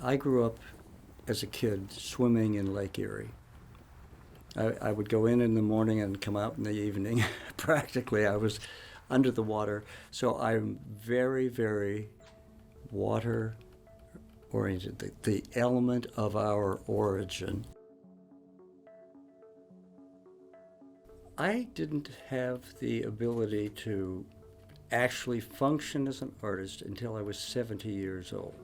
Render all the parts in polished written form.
I grew up as a kid swimming in Lake Erie. I would go in the morning and come out in the evening. Practically, I was under the water. So I'm very, very water oriented, the element of our origin. I didn't have the ability to actually function as an artist until I was 70 years old.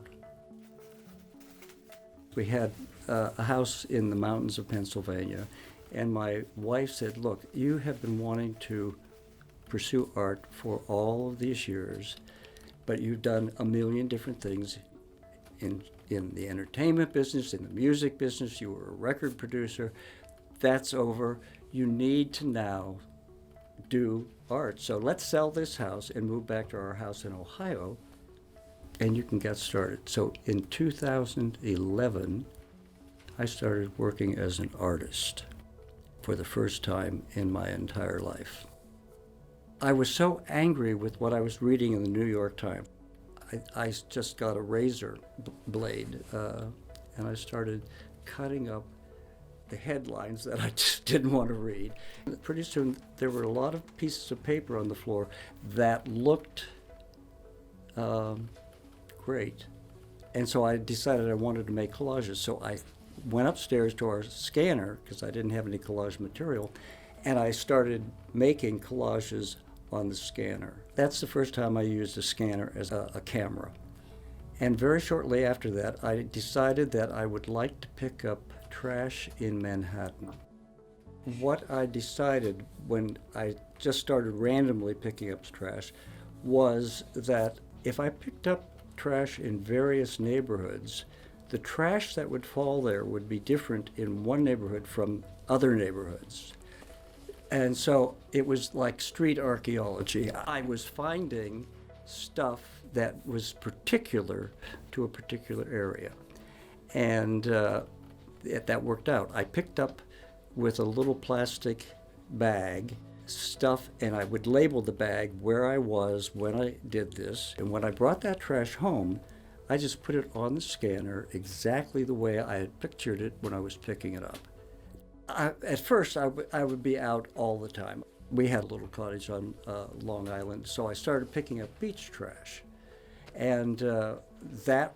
We had a house in the mountains of Pennsylvania, and my wife said, look, you have been wanting to pursue art for all of these years, but you've done a million different things in the entertainment business, in the music business. You were a record producer. That's over. You need to now do art. So let's sell this house and move back to our house in Ohio, and you can get started. So in 2011, I started working as an artist for the first time in my entire life. I was so angry with what I was reading in the New York Times. I just got a razor blade and I started cutting up the headlines that I just didn't want to read. Pretty soon there were a lot of pieces of paper on the floor that looked great. And so I decided I wanted to make collages. So I went upstairs to our scanner, because I didn't have any collage material, and I started making collages on the scanner. That's the first time I used a scanner as a camera. And very shortly after that, I decided that I would like to pick up trash in Manhattan. What I decided when I just started randomly picking up trash was that if I picked up trash in various neighborhoods, the trash that would fall there would be different in one neighborhood from other neighborhoods. And so it was like street archaeology. I was finding stuff that was particular to a particular area. And that worked out. I picked up with a little plastic bag stuff, and I would label the bag where I was when I did this. And when I brought that trash home, I just put it on the scanner exactly the way I had pictured it when I was picking it up. At first, I would be out all the time. We had a little cottage on Long Island, so I started picking up beach trash. And that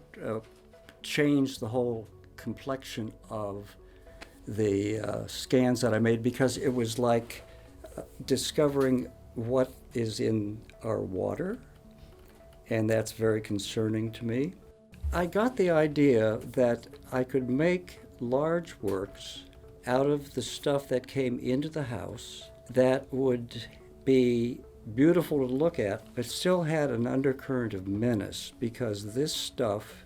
changed the whole complexion of the scans that I made, because it was like discovering what is in our water, and that's very concerning to me. I got the idea that I could make large works out of the stuff that came into the house that would be beautiful to look at, but still had an undercurrent of menace, because this stuff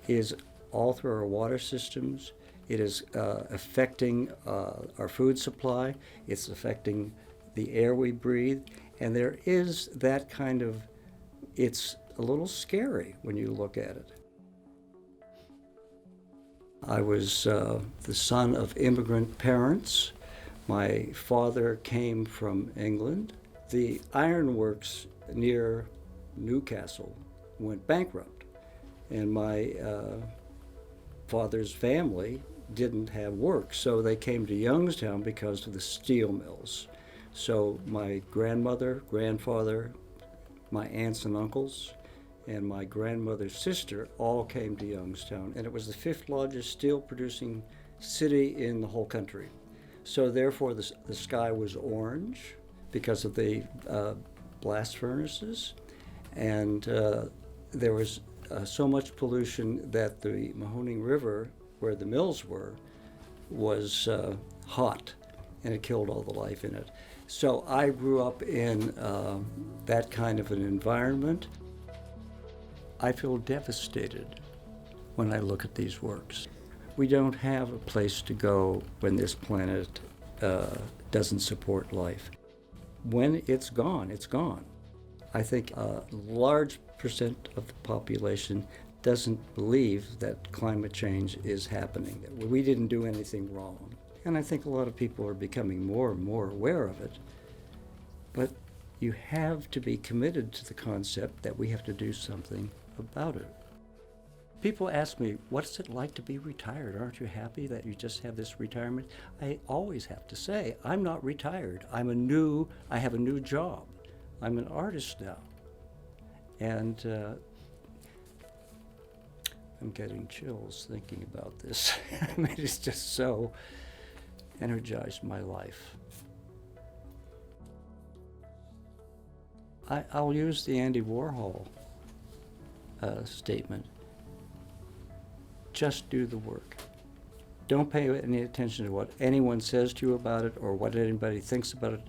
is all through our water systems. It is affecting our food supply. It's affecting the air we breathe. And there is that kind of, it's a little scary when you look at it. I was the son of immigrant parents. My father came from England. The ironworks near Newcastle went bankrupt, and my father's family didn't have work, so they came to Youngstown because of the steel mills. So my grandmother, grandfather, my aunts and uncles, and my grandmother's sister all came to Youngstown, and it was the fifth largest steel producing city in the whole country. So therefore the sky was orange because of the blast furnaces, and there was so much pollution that the Mahoning River, where the mills were, was hot, and it killed all the life in it. So I grew up in that kind of an environment. I feel devastated when I look at these works. We don't have a place to go when this planet doesn't support life. When it's gone, it's gone. I think a large percent of the population doesn't believe that climate change is happening, that we didn't do anything wrong. And I think a lot of people are becoming more and more aware of it. But you have to be committed to the concept that we have to do something about it. People ask me, what's it like to be retired? Aren't you happy that you just have this retirement? I always have to say, I'm not retired. I have a new job. I'm an artist now. And I'm getting chills thinking about this. I mean, it's just so energized my life. I'll use the Andy Warhol statement. Just do the work. Don't pay any attention to what anyone says to you about it or what anybody thinks about it.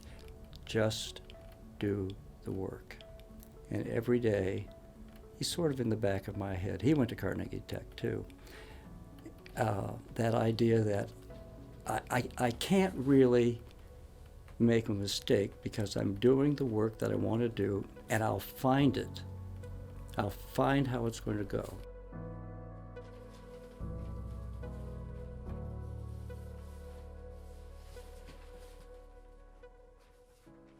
Just do the work. And every day, he's sort of in the back of my head. He went to Carnegie Tech too. That idea that I can't really make a mistake because I'm doing the work that I want to do, and I'll find it. I'll find how it's going to go.